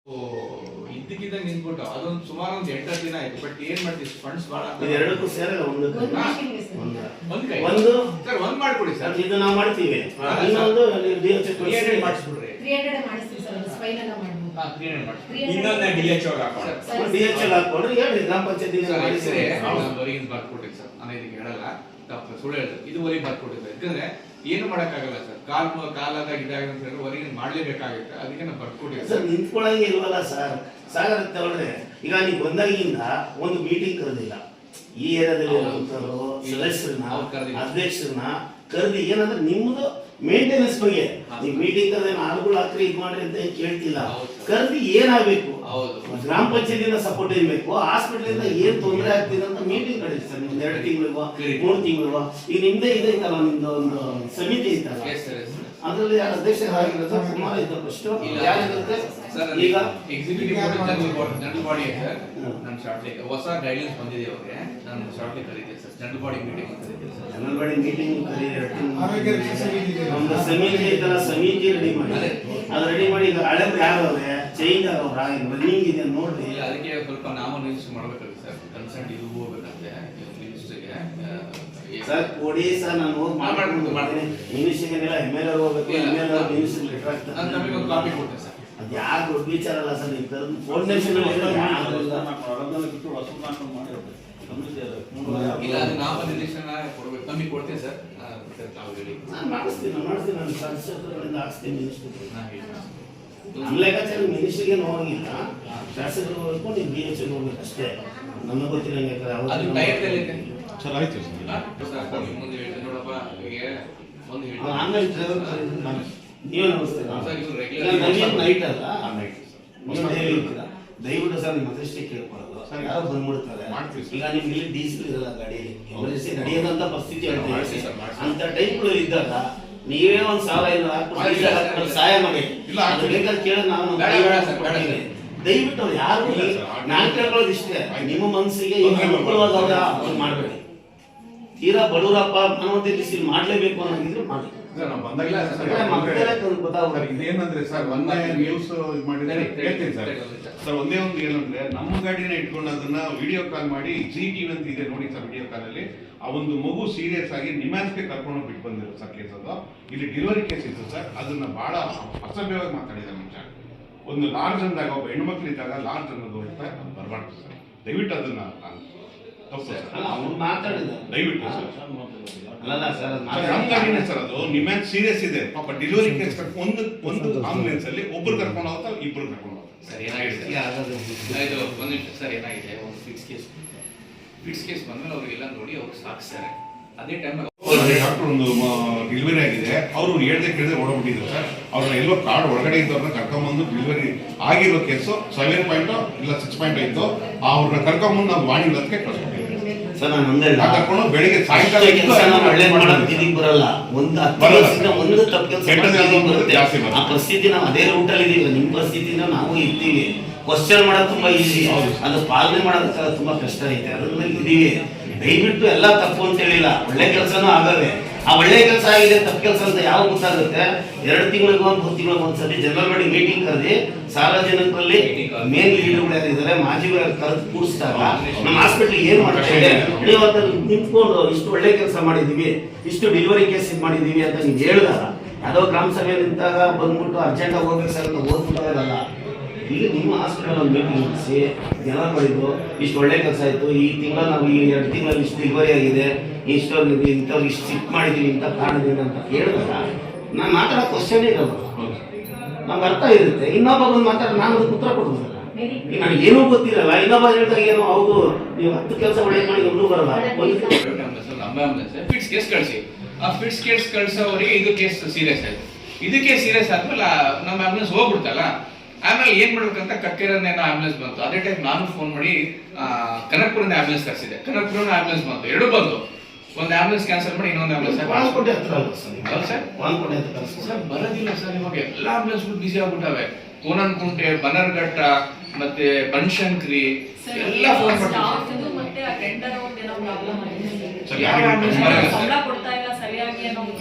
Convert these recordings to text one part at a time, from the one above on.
ಇದ್ದಕ್ಕಿದ್ದ ನಿಂತ್ಬಿಟ್ಟು ಅದೊಂದು ಸುಮಾರು ಒಂದು 8 ದಿನ ಆಯ್ತು. ಬಟ್ ಏನ್ ಮಾಡ್ತೀವಿ, ಫಂಡ್ಸ್ ಬಹಳ ಎರಡಕ್ಕೂ ಸೇರಲ್ಲ. ಒಂದು ಕೈ ಒಂದು ಸರ್ ಒಂದ್ ಮಾಡ್ಕೊಡಿ ಸರ್, ಇದು ನಾವು ಮಾಡ್ತೀವಿ. ಇನ್ನೊಂದು ಮಾಡಿಸ್ಬಿಡ್ರಿ. 300 ಮಾಡಿಸ್ತೀವಿ ಸರ್, ಸ್ಪೈನ್ ಎಲ್ಲ ಮಾಡ್ಬೋದು. 300 ಮಾಡಿಸ್ಬಿಡ್ರಿ. ಇನ್ನೊಂದು DHO ಹಾಕೋಣ. DHL ಹಾಕೊಂಡು ಹೇಳಿ ಗ್ರಾಮ ಪಂಚಾಯತಿ ಹೊರಗಿಂದ ಬರ್ಕೊಟ್ಟಿದ್ದು ಸರ್, ನಾನು ಇದಕ್ಕೆ ಹೇಳಲ್ಲ, ತಪ್ಪು ಸುಳ್ಳು ಹೇಳ್ತಾರೆ. ಇದುವರೆಗೆ ಬರ್ಕೊಟ್ಟಿದ್ದಾರೆ. ಯಾಕಂದ್ರೆ ಏನು ಮಾಡಕ್ಕಾಗಲ್ಲ ಸರ್, ಕಾಲಾದಾಗ ಇದಾಗ ಅಂತ ಹೇಳಿದ್ರೆ ಹೊರಗಿನ ಮಾಡ್ಲೇಬೇಕಾಗುತ್ತೆ. ಅದಕ್ಕೆ ನಾವು ಬರ್ಕೊಟ್ಟಿದ್ದೆ ಸರ್. ನಿಂತ್ಕೊಳ್ಳಂಗೆ ಇಲ್ವಲ್ಲ ಸರ್. ಸಾಗರ ತಗೊಳ್ರೆ ಈಗ ನೀವು ಬಂದಾಗಿಂದ ಒಂದು ಮೀಟಿಂಗ್ ಕರೆದಿಲ್ಲ. ಈ ಏರಿಯಾದಲ್ಲಿ ಸದಸ್ಯರನ್ನ ಅಧ್ಯಕ್ಷರನ್ನ ಕರೆದಿ ಏನಂದ್ರೆ ನಿಮ್ದು ಮೇಂಟೆನೆನ್ಸ್ ಬಗ್ಗೆ ನೀವು ಮೀಟಿಂಗ್ ಕರೆದ ಆಳುಗಳು ಹಾಕ್ರಿ ಇದು ಮಾಡ್ರಿ ಅಂತ ಕೇಳ್ತಿಲ್ಲ. ಕರೆದಿ ಏನಾಗಬೇಕು, ಗ್ರಾಮ ಪಂಚಾಯತಿಯಿಂದ ಸಪೋರ್ಟ್ ಇರಬೇಕು, ಹಾಸ್ಪಿಟಲ್ ಇಂದ ಏನ್ ತೊಂದರೆ ಆಗ್ತಿದೆ ಅಂತ ಮೀಟಿಂಗ್ ಕರೀರಿ ಸರ್. ನಿಮ್ದು 2 ತಿಂಗಳಿಗೋ 3 ತಿಂಗಳಿಗೋ ಈಗ ನಿಮ್ದೇ ಇದೈತಲ್ಲ, ನಿಮ್ದು ಒಂದು ಸಮಿತಿ ಐತಲ್ಲ, ಅದರಲ್ಲಿ ಯಾರು ಅಧ್ಯಕ್ಷರಾಗಿರೋದು ಸುಮಾರು ಇದ್ದ ಫಸ್ಟ್ ಯಾರಿರುತ್ತೆ ಈಗ ಎಕ್ಸಿಕ್ಯೂಟಿವ್ ಜನರಲ್ ಬಾಡಿ ಸರ್. ನಾನು ಶಾರ್ಟ್ಲಿ ಹೊಸ ಗೈಡ್ಲೈನ್ಸ್ ಬಂದಿದೆ ಅವ್ರಿಗೆ, ನಾನು ಶಾರ್ಟ್ಲಿ ಕರೀತೀನಿ ಸರ್. ಜನರಲ್ ಬಾಡಿ ಮೀಟಿಂಗ್ ಕರೀತೀನಿ ಸರ್. ಜನರಲ್ ಬಾಡಿ ಮೀಟಿಂಗ್ ಒಂದು ಸಮಿತಿ ಐತಲ್ಲ, ಸಮಿತಿ ರೆಡಿ ಮಾಡಿ. ಅದು ರೆಡಿ ಮಾಡಿ ಈಗ ಹಳೆಬ್ರು ಯಾರು ಅವ್ರೆ ಚೇಂಜ್ ಆಗೋರ ರನ್ನಿಂಗ್ ಇದೆ ನೋಡ್ರಿ. ಅದಕ್ಕೆ ಸ್ವಲ್ಪ ನಾವು ರಿಜಿಸ್ಟರ್ ಮಾಡ್ಬೇಕಾಗುತ್ತೆ ಸರ್. ಕನ್ಸಲ್ಟ್ ಇದು ಹೋಗ್ಬೇಕಂತೆ ಮಿನಿಸ್ಟರ್ಗೆ ಸರ್. ಕೊಡಿ ಸರ್, ನಾನು ಹೋಗಿ ಮಾಡ್ತೀನಿ. ಮಿನಿಸ್ಟರ್ಗೆಲ್ಲ MLA ಹೋಗ್ಬೇಕು, MLA ಮಿನಿಸ್ಟರ್ ಲೆಟರ್ ಆಗ್ತದೆ. ನಾನು ನಮಗೆ ಒಂದು ಕಾಪಿ ಕೊಡ್ತೇನೆ ಸರ್. ಅದು ಯಾರು ದೊಡ್ಡ ವಿಚಾರ ಅಲ್ಲ ಸರ್. ನೀವು ಕರೆದು ಫೌಂಡೇಶನ್ ಇಲ್ಲ, ಅದು ನಾವು ನಿರ್ದೇಶನ ಕೊಡ್ಬೇಕು, ನಮಗೆ ಕೊಡ್ತೇನೆ ಸರ್. ತಾವು ಹೇಳಿ ನಾನು ಮಾಡಿಸ್ತೀನಿ ನಾನು ಶಾಸಕರಿಂದ ಹಾಕ್ಸ್ತೀನಿ ಮಿನಿಸ್ಟರ್. ನಾನು ಹೇಳಿ ನಮ್ಮ ಲೆಕ್ಕಾಚಾರ ಮಿನಿಸ್ಟರ್ಗೆ ಹೋಗಿಲ್ಲ, ಶಾಸಕರು ಹೋಗ್ಬೇಕು, ನೀವು DHL ಹೋಗ್ಬೇಕು ಅಷ್ಟೇ. ನಮಗೆ ಗೊತ್ತಿರಂಗೆ ಅದು ಟೈರ್ದಲ್ಲಿ ಇದೆ ಸರ್. ಆಯ್ತು ಸರ್. ಮುಂದೆ ಹೇಳಿ ನೋಡಪ್ಪ, ಹೀಗೆ ಒಂದು ಹೇಳಿ ಆನ್ಲೈನ್ ಡ್ರೈವರ್ ನೀವೇ ರೆಗ್ಯುಲರ್ ನೈಟ್ ಅಲ್ಲ, ನೀವು ಡೈಲಿ ಇರ್ತೀರಾ. ದಯವಿಟ್ಟು ಸರ್ ನಿಮ್ಮ ಅದೃಷ್ಟೇ ಕೇಳ್ಕೊಳ್ಳೋದು. ಯಾರೋ ಬಂದ್ಬಿಡ್ತಾರೆ. ಈಗ ನಿಮ್ಗೆ ಇಲ್ಲಿ ಡೀಸೆಲ್ ಇರಲ್ಲ ಗಾಡಿಯಲ್ಲಿ, ಎಮರ್ಜೆನ್ಸಿ ನಡೆಯೋದಂತ ಪರಿಸ್ಥಿತಿ ಹೇಳ್ತೀವಿ. ಅಂತ ಟೈಪ್ಗಳು ಇದ್ದಾಗ ನೀವೇ ಒಂದು 1,500 ಹಾಕ್ಬಿಟ್ಟು ಸಹಾಯ ಮಾಡಿ. ಅದು ಬೇಕಾದ್ರೆ ಕೇಳೋದು ನಾವು ದಯವಿಟ್ಟು ಅವ್ರು ಯಾರು ನಾನು ಕೇಳ್ಕೊಳ್ಳೋದು ಇಷ್ಟೇ, ನಿಮ್ಮ ಮನಸ್ಸಿಗೆ ಅನುಕೂಲವಾದವ್ರ ಅವ್ರು ಮಾಡಬೇಡಿ. ತೀರಾ ಬಡವರಪ್ಪ ಮಾನವತೆ ಮಾಡ್ಲೇಬೇಕು ಅನ್ನೋದಿದ್ರೆ ಮಾಡಿ. ಇದೇನಂದ್ರೆ ಸರ್, ಒಂದೇ ನ್ಯೂಸ್ ಮಾಡಿದ್ರೆ ಹೇಳ್ತೀನಿ ಸರ್. ಸರ್ ಒಂದೇ ಒಂದು ಏನಂದ್ರೆ, ನಮ್ಮ ಗಾಡಿನ ಇಟ್ಕೊಂಡು ಅದನ್ನ ವಿಡಿಯೋ ಕಾಲ್ ಮಾಡಿ GTV ಅಂತ ಇದೆ ನೋಡಿ ಸರ್. ವಿಡಿಯೋ ಕಾಲ್ ಅಲ್ಲಿ ಆ ಒಂದು ಮಗು ಸೀರಿಯಸ್ ಆಗಿ ನಿಮ್ಯಾನ್ಸ್ಗೆ ಕರ್ಕೊಂಡು ಬಿಟ್ಟು ಬಂದಿರೋ ಸರ್ ಕೇಸ್. ಅದು ಇಲ್ಲಿ ಡೆಲಿವರಿ ಕೇಸ್ ಇತ್ತು ಸರ್. ಅದನ್ನ ಬಹಳ ಅಸಭ್ಯವಾಗಿ ಮಾತಾಡಿದ್ದಾರೆ ಮುಂಚೆ. ಒಂದು ಲಾರ್ಜ್ ಅಂದಾಗ ಒಬ್ಬ ಹೆಣ್ಮಕ್ಳು ಇದ್ದಾಗ ಲಾರ್ಜ್ ಅನ್ನೋದು ಹೋಗ್ತಾ ಅದು ಬರಬಾರ್ದು ಸರ್. ದಯವಿಟ್ಟು ಅದನ್ನ ದಯವಿಟ್ಟು ಸರ್. ನಮ್ಗಾಡಿನೇ ಸರ್, ಅದು ನಿಮ್ಯಾನ್ ಸೀರಿಯಸ್ ಇದೆ ಪಾಪ. ಡೆಲಿವರಿ ಕೇಸ್ ಒಂದು ಆಂಬುಲೆನ್ಸ್ ಅಲ್ಲಿ ಒಬ್ರು ಕರ್ಕೊಂಡು ಹೋಗ್ತಾ, ಇಬ್ರು ಕರ್ಕೊಂಡು ಹೋಗ್ತಾರೆ ಸರ್. ಏನಾಗಿದೆ ಇದು ಒಂದು ನಿಮಿಷ ಸರ್. ಏನಾಗಿದೆ, ಒಂದು ಫಿಕ್ಸ್ ಕೇಸ್ ಬಂದ್ಮೇಲೆ ಅವ್ರಿಗೆಲ್ಲ ನೋಡಿ ಅವ್ರು ಸಾಕ್ಸ್ತಾರೆ. ಅದೇ ಟೈಮ್ ಡಾಕ್ಟರ್ ಒಂದು ಡೆಲಿವರಿ ಆಗಿದೆ, ಅವರು ಹೇಳ್ದೆ ಕೇಳಿದ್ರೆ ಓಡೋಗ್ಬಿಟ್ಟಿದ್ರು ಸರ್. ಅವ್ರನ್ನ ಎಲ್ಲೋ ಕಾರ್ಡ್ ಒಳಗಡೆ ಇದ್ದವ್ರನ್ನ ಕರ್ಕೊಂಡ್ಬಂದು ಡೆಲಿವರಿ ಆಗಿರೋ ಕೇಸು 7 ಪಾಯಿಂಟ್ ಇಲ್ಲ 6 ಪಾಯಿಂಟ್ ಆಯ್ತು. ಅವ್ರನ್ನ ಕರ್ಕೊಂಡ್ಬಂದು ನಾವು ವಾಣಿ ಇಲ್ಲದಕ್ಕೆ ಕಳ್ಸ್ಕೊಟ್ಟಿದ್ದೀವಿ ಸರ್. ನಾನು ಒಂದೇ ಕರ್ಕೊಂಡು ಬೆಳಿಗ್ಗೆ ಸಾಯಂಕಾಲ ಒಳ್ಳೆ ಮಾಡೋದು ಬರಲ್ಲ. ಒಂದು ತಪ್ಪು ಕೆಲಸ ಆ ಪರಿಸ್ಥಿತಿ ನಾವು ಅದೇ ರೂಟಲ್ಲಿ ಇದೀವಿ. ನಿಮ್ಮ ಪರಿಸ್ಥಿತಿನ ನಾವು ಇರ್ತೀವಿ. ಕ್ವಶನ್ ಮಾಡೋದು ತುಂಬಾ ಈಸಿ, ಅದು ಪಾಲನೆ ಮಾಡೋದಕ್ಕೆ ತುಂಬಾ ಕಷ್ಟ ಐತೆ. ಅದ್ರಲ್ಲಿ ಇದೀವಿ. ದಯವಿಟ್ಟು ಎಲ್ಲ ತಪ್ಪು ಅಂತ ಹೇಳಿಲ್ಲ, ಒಳ್ಳೆ ಕೆಲಸನೂ ಆಗವೆ. ಆ ಒಳ್ಳೆ ಕೆಲಸ ಆಗಿದೆ, ತಪ್ಪು ಕೆಲಸ ಅಂತ ಯಾವಾಗ ಗೊತ್ತಾಗುತ್ತೆ? 2 ತಿಂಗಳಿಗೂ 3 ತಿಂಗಳಿಗೆ ಒಂದ್ಸತಿ ಜನರಲ್ ಬಾಡಿ ಮೀಟಿಂಗ್ ಕರೆದಿ ಸಾರ್ವಜನಿಕರಲ್ಲಿ ಮೇನ್ ಲೀಡರ್ಗಳು ಯಾರಿದ್ದಾರೆ ಮಾಜಿಗಳು ಕರೆದು ಕೂಡಿಸಿದಾಗ ನಮ್ಮ ಹಾಸ್ಪಿಟಲ್ ಏನ್ ಮಾಡ್ತಾರೆ, ನೀವು ಅದನ್ನು ನಿಂತ್ಕೊಂಡು ಇಷ್ಟು ಒಳ್ಳೆ ಕೆಲಸ ಮಾಡಿದೀವಿ, ಇಷ್ಟು ಡೆಲಿವರಿ ಕೇಸ್ ಮಾಡಿದೀವಿ ಅಂತ ನೀವು ಹೇಳಿದಾಗ ಯಾವುದೋ ಗ್ರಾಮ ಸಭೆ ನಿಂತಾಗ ಬಂದ್ಬಿಟ್ಟು ಅರ್ಜೆಂಟ್ ಆಗಿ ಹೋಗ್ಬೇಕು ಸರ್ ಅಂತ ಓದ್ಬಿಟ್ಟಲ್ಲ. ಈಗ ನಿಮ್ಮ ಹಾಸ್ಪಿಟಲ್ ಒಂದು ಮೀಟಿಂಗ್ ಮುಗಿಸಿ ಜನ ಮಾಡಿದ್ದು ಇಷ್ಟು ಒಳ್ಳೆ ಕೆಲಸ ಆಯಿತು, ಈ ತಿಂಗಳು ನಾವು ಈ 2 ತಿಂಗಳಲ್ಲಿ ಇಷ್ಟು ಡೆಲಿವರಿ ಆಗಿದೆ, ಇಷ್ಟೊಂದು ಇಂಥವ್ರು ಇಷ್ಟು ಸಿಕ್ ಮಾಡಿದ್ದೀವಿ ಇಂಥ ಕಾರಣದಿಂದ ಅಂತ ಹೇಳಿದಾಗ ನಾನು ಮಾತಾಡೋ ಕ್ವಶನ್ ಇರೋದು ನಮ್ಗೆ ಅರ್ಥ ಇರುತ್ತೆ. ಇನ್ನೊಬ್ಬ ಬಂದು ಮಾತಾಡಿ ನಾನು ಅದಕ್ಕೆ ಉತ್ತರ ಕೊಡ್ಬೋದಲ್ಲ. ಈಗ ನನಗೆ ಏನೂ ಗೊತ್ತಿರಲ್ಲ, ಇನ್ನೊಬ್ಬ ಹೇಳಿದಾಗ ಏನೋ ಹೌದು ನೀವು 10 ಕೆಲಸ ಒಳ್ಳೆ ಮಾಡಿ ಒಬ್ಬರು ಬರಲ್ಲ. ಫಿಟ್ಸ್ ಕೇಸ್ ಕಳಿಸಿ. ಆ ಫಿಟ್ಸ್ ಕೇಸ್ ಕಳ್ಸೋವರಿಗೆ ಇದು ಕೇಸ್ ಸೀರಿಯಸ್ ಆಯ್ತು. ಇದಕ್ಕೆ ಸೀರಿಯಸ್ ಆದ್ಮೇಲೆ ನಮ್ಮ ಆಂಬುಲೆನ್ಸ್ ಹೋಗ್ಬಿಡ್ತಲ್ಲ. ಆಮೇಲೆ ಏನ್ ಮಾಡ್ಬೇಕಂತ ಕಕ್ಕೇರನ್ನ ಆಂಬುಲೆನ್ಸ್ ಬಂತು. ಅದೇ ಟೈಮ್ ನಾನು ಫೋನ್ ಮಾಡಿ ಕನಕಪುರದ ಆಂಬುಲೆನ್ಸ್ ಕರ್ಸಿದೆ. ಕನಕಪುರದ ಆಂಬುಲೆನ್ಸ್ ಬಂತು, 2 ಬಂತು. ಒಂದು ಆಂಬುಲೆನ್ಸ್ ಕ್ಯಾನ್ಸಲ್ ಮಾಡಿ ಇನ್ನೊಂದು ಆಂಬುಲೆನ್ಸ್ ಸರ್ ಬರೋದಿಲ್ಲ ಸರ್. ಇವಾಗ ಎಲ್ಲ ಆಂಬುಲೆನ್ಸ್ ಬಿಸಿ ಆಗ್ಬಿಟ್ಟವೆ. ಕೋನನ್ಕುಂಟೆ, ಬನರ್ಘಟ್ಟ, ಮತ್ತೆ ಬನಶಂಕರಿ ಎಲ್ಲ ಫೋನ್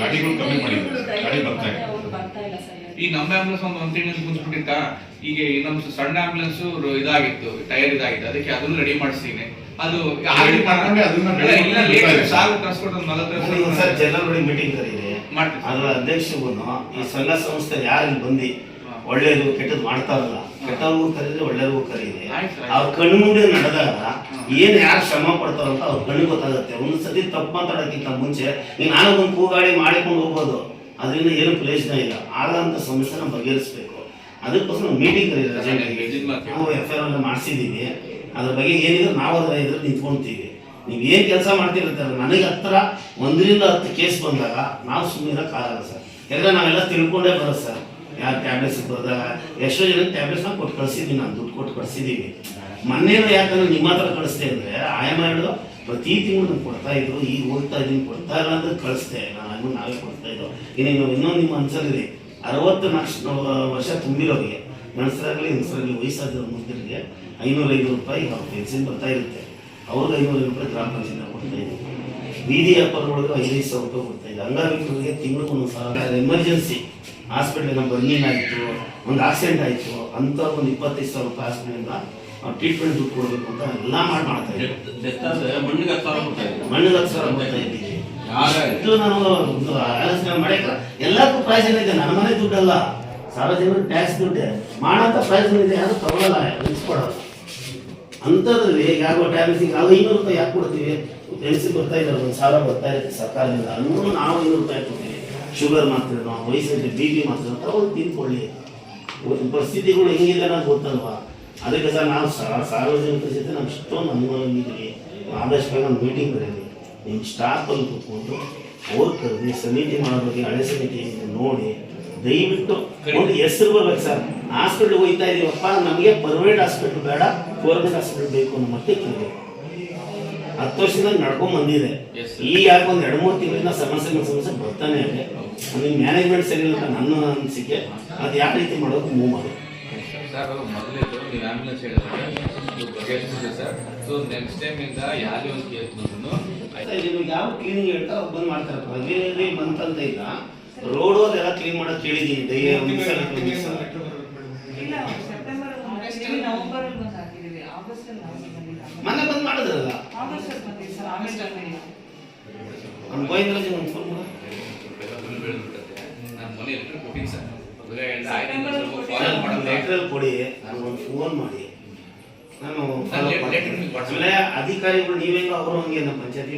ಗಾಡಿಗಳು ಕಮ್ಮಿ ಮಾಡಿದ್ರು, ಗಾಡಿ ಬರ್ತಾ ಇಲ್ಲ. ಈ ನಮ್ಮ ಆಂಬುಲೆನ್ಸ್ ಒಂದ್ ತಿಂಗಳು ಕುಂತ್ಬಿಟ್ಟಿತ್ತ. ಈಗ ಇನ್ನೊಂದು ಸಣ್ಣ ಆಂಬುಲೆನ್ಸ್ ಇದಾಗಿತ್ತು, ಟೈರ್ ಇದಾಗಿತ್ತು, ಅದಕ್ಕೆ ಅದನ್ನು ರೆಡಿ ಮಾಡಿಸ್ತೀನಿ. ಅದು ಸಾಲು ಟ್ರಾನ್ಸ್ಪೋರ್ಟ್ ಒಂದು 40 ಜನರಲ್ ಮೀಟಿಂಗ್ ಕರೀರಿ, ಅದರ ಅಧ್ಯಕ್ಷಗೂ ಈ ಸಂಘ ಸಂಸ್ಥೆ ಯಾರು ಇಲ್ಲಿ ಬಂದು ಒಳ್ಳೇದು ಕೆಟ್ಟದ್ದು ಮಾಡ್ತಾರಲ್ಲ, ಕೆಟ್ಟವ್ರಿಗೂ ಕರೀರಿ ಒಳ್ಳೇರಿಗೂ ಕರೀರಿ. ಅವ್ರ ಕಣ್ಣು ಮುಂದೆ ನಡೆದಾಗ ಏನ್ ಯಾರು ಶ್ರಮ ಪಡ್ತಾರಂತ ಅವ್ರ ಕಣ್ಣು ಗೊತ್ತಾಗುತ್ತೆ. ಒಂದ್ಸತಿ ತಪ್ಪು ಮಾತಾಡೋಕ್ಕಿಂತ ಮುಂಚೆ ಈಗ ನಾನು ಒಂದು ಕೂಗಾಡಿ ಮಾಡಿಕೊಂಡು ಹೋಗ್ಬೋದು, ಅದರಿಂದ ಏನು ಪ್ರಯೋಜನ ಇಲ್ಲ. ಆಗಂತ ಸಮಸ್ಯೆನ ಬಗೆಹರಿಸಬೇಕು. ಅದಕ್ಕೋಸ್ಕರ ಮೀಟಿಂಗ್ ಕರೀರಿ. ನಾವು FIR ಎಲ್ಲ ಮಾಡಿಸಿದೀವಿ, ಅದ್ರ ಬಗ್ಗೆ ಏನಿದೆ ನಾವು ಅದರ ಎದುರು ನಿಂತ್ಕೊಂತೀವಿ. ನೀವು ಏನ್ ಕೆಲಸ ಮಾಡ್ತಿರ್ತಾರೆ, ನನಗೆ ಹತ್ರ 1 ರಿಂದ 10 ಕೇಸ್ ಬಂದಾಗ ನಾವು ಸುಮ್ಮನೆ ಕಾರಲ್ಲ ಸರ್. ಯಾಕಂದ್ರೆ ನಾವೆಲ್ಲ ತಿಳ್ಕೊಂಡೇ ಬರೋದು ಸರ್. ಯಾರು ಟ್ಯಾಬ್ಲೆಟ್ಸ್ ಬರ್ದಾಗ ಎಷ್ಟೋ ಜನ ಟ್ಯಾಬ್ಲೆಟ್ಸ್ನ ಕೊಟ್ಟು ಕಳಿಸಿದ್ದೀವಿ, ನಾನು ದುಡ್ಡು ಕೊಟ್ಟು ಕಳಿಸಿದ್ದೀವಿ. ಮೊನ್ನೆನೂ ಯಾಕಂದ್ರೆ ನಿಮ್ಮ ಹತ್ರ ಕಳಿಸ್ತೆ ಅಂದರೆ ಆಯಾಮ ಹೇಳೋದು ಪ್ರತಿ ತಿಂಗಳು ನಾನು ಕೊಡ್ತಾ ಇದ್ರು, ಈಗ ಹೋಗ್ತಾ ಇದ್ದೀನಿ, ಕೊಡ್ತಾ ಇಲ್ಲ ಅಂದ್ರೆ ಕಳಿಸ್ತೆ ನಾನು, ನಾವೇ ಕೊಡ್ತಾ ಇದ್ದೋ. ಇನ್ನೊಂದು ನಿಮ್ಮ ಅನ್ಸಲ್ಲಿ 64 ವರ್ಷ ತುಂಬಿರೋರಿಗೆ, ಗಂಡಸರಾಗಲಿ ಹೆಂಗಸರಾಗಲಿ ವಯಸ್ಸಾಗಿರೋ ಮುದುಕರಿಗೆ 505 ರೂಪಾಯಿ ಅವ್ರ ಪೆನ್ಷನ್ ಬರ್ತಾ ಇರುತ್ತೆ. ಅವ್ರಿಗೆ 500 ರೂಪಾಯಿ ಗ್ರಾಮ ಪಂಚಾಯತ್ ಕೊಡ್ತಾ ಇದ್ದೀವಿ. ಬೀದಿ ವ್ಯಾಪಾರಗಳಿಗೆ 5,000 ರೂಪಾಯಿ ಕೊಡ್ತಾ ಇದ್ದೆ. ಅಂಗವಿಕಲರಿಗೆ ತಿಂಗಳು 1,000. ಎಮರ್ಜೆನ್ಸಿ ಹಾಸ್ಪಿಟ್ಲಿಗೆ ನಮ್ಮ ಬರ್ನಿಂಗ್ ಆಯಿತು, ಒಂದು ಆಕ್ಸಿಡೆಂಟ್ ಆಯಿತು ಅಂತ ಒಂದು 25,000 ರೂಪಾಯಿ ಹಾಸ್ಪಿಟಲಿಂದ ಟ್ರೀಟ್ಮೆಂಟ್ ದುಡ್ಡು ಕೊಡಬೇಕು ಅಂತ ಎಲ್ಲ ಮಾಡ್ತಾ ಇದ್ದೀವಿ. ಮಣ್ಣಿಗೆ 10,000 ಕೊಡ್ತಾ ಇದ್ದೀವಿ. ಇದು ನಾನು ಆಲೋಚನೆ ಮಾಡಕ್ಕೆ ಎಲ್ಲಕ್ಕೂ ಪ್ರಯೋಜನ ಇದೆ. ನನ್ನ ಮನೆ ದುಡ್ಡಲ್ಲ, ಸಾರ್ವಜನಿಕ ಟ್ಯಾಕ್ಸ್ ದುಡ್ಡೆ ಮಾಡೋಂಥ ಪ್ರಯೋಜನ ಇದೆ. ಯಾರು ತಗೊಳ್ಳಲ್ಲ, ನಿಲ್ಸ್ಕೊಡೋದು ಅಂಥದ್ರಲ್ಲಿ ಯಾಕೋ ಟ್ಯಾಬ್ಲೆಟ್ಸಿಗೆ ನಾವು 500 ರೂಪಾಯಿ ಯಾಕೆ ಕೊಡ್ತೀವಿ? ಪೆನ್ಸಿಲ್ ಬರ್ತಾ ಇದ್ದಾರೆ, 1,000 ಬರ್ತಾ ಇರುತ್ತೆ ಸರ್ಕಾರದಿಂದ, ಅನ್ನೂ ನಾವು 500 ರೂಪಾಯಿ ಕೊಡ್ತೀವಿ. ಶುಗರ್ ಮಾತ್ರ, ವಯಸ್ಸಲ್ಲಿ BP ಮಾತ್ರ ಅಂತ ಅವ್ರು ತಿನ್ಕೊಳ್ಳಿ. ಪರಿಸ್ಥಿತಿಗಳು ಹೆಂಗಿದೆ ಅನ್ನೋದು ಗೊತ್ತಲ್ವಾ? ಅದಕ್ಕೆ ಸರ್ ನಾವು ಸಾರ್ವಜನಿಕರ ಜೊತೆ ನಾವು ಇಷ್ಟೊಂದು ಅನುಭವಿದ್ದೀವಿ. ಆದಷ್ಟು ಬೇಗ ಒಂದು ಮೀಟಿಂಗ್ ಕರೀರಿ, ನಿಮ್ಮ ಸ್ಟಾಫಲ್ಲಿ ಕೂತ್ಕೊಂಡು ಅವ್ರು ಕರೆದಿ ಸಮಿತಿ ಮಾಡೋ ಬಗ್ಗೆ ಹಳೆ ಸಮಿತಿ ನೋಡಿ ದಯವಿಟ್ಟು ಒಂದು ಹೆಸರು ಬರ್ಬೇಕು ಸರ್. ಹಾಸ್ಪಿಟ್ಲಿಗೆ ಹೋಗ್ತಾ ಇದೀವಪ್ಪ, ನಮಗೆ ಪ್ರೈವೇಟ್ ಹಾಸ್ಪಿಟ್ಲ್ ಬೇಡ, ಗೌರ್ಮೆಂಟ್ ಹಾಸ್ಪಿಟ್ಲ್ ಬೇಕು ಅನ್ನೋ ಮಟ್ಟಿಗೆ ಕೇಳಬೇಕು. 10 ವರ್ಷದಿಂದ ನಡ್ಕೊಂಡ್ ಬಂದಿದೆ. ಈ ಯಾಕೆ ಒಂದು 2-3 ತಿಂಗಳಿಂದ ಸಮಸ್ಯೆ ಬರ್ತಾನೆ ಇದೆ. ನಿಮ್ಮ ಮ್ಯಾನೇಜ್ಮೆಂಟ್ ಸರಿ ಇಲ್ಲ ನನ್ನ ಅನಿಸಿಕೆ. ಅದು ಯಾವ ರೀತಿ ಮಾಡೋದು ಮೂವ್ ಮಾಡಿ ಸರ್. ಮೊದಲೇದು ನೀವು ಆಂಬುಲೆನ್ಸ್ ಹೇಳಿದ್ರೆ ಸರ್, ಸೊ ನೆಕ್ಸ್ಟ್ ಟೈಮಿಂದ ಯಾವುದೇ ಒಂದು ಕೇಸ್ ಬಂದ್ರು ಯಾವ ಕ್ಲೀನಿಂಗ್ ಹೇಳ್ತಾ ಬಂದ್ ಮಾಡ್ತಾರೆ. ಪ್ರತಿ ಮಂತ್ ಅಂತ ಇಲ್ಲ, ರೋಡ್ ಎಲ್ಲ ಕ್ಲೀನ್ ಮಾಡೋದು ಕೇಳಿದೀನಿ. ಮೊನ್ನೆ ಬಂದ್ ಮಾಡಿದ್ರಲ್ಲ ನಮ್ಮ ಗೋವಿಂದರಾಜ್ ಒಂದು ಫೋನ್ ಮಾಡ. ನಾನು ಮೊನ್ನೆ ಕೊಟ್ಟಿದ್ದೀನಿ ಸರ್. ಲೆಟ್ರಲ್ಲಿ ಕೊಡಿ, ನನಗೊಂದು ಫೋನ್ ಮಾಡಿ, ನಾನು ಆಮೇಲೆ ಅಧಿಕಾರಿಗಳು ನೀವೆಲ್ಲ ಅವರು ಹಂಗೆ ನಮ್ಮ ಪಂಚಾಯತಿ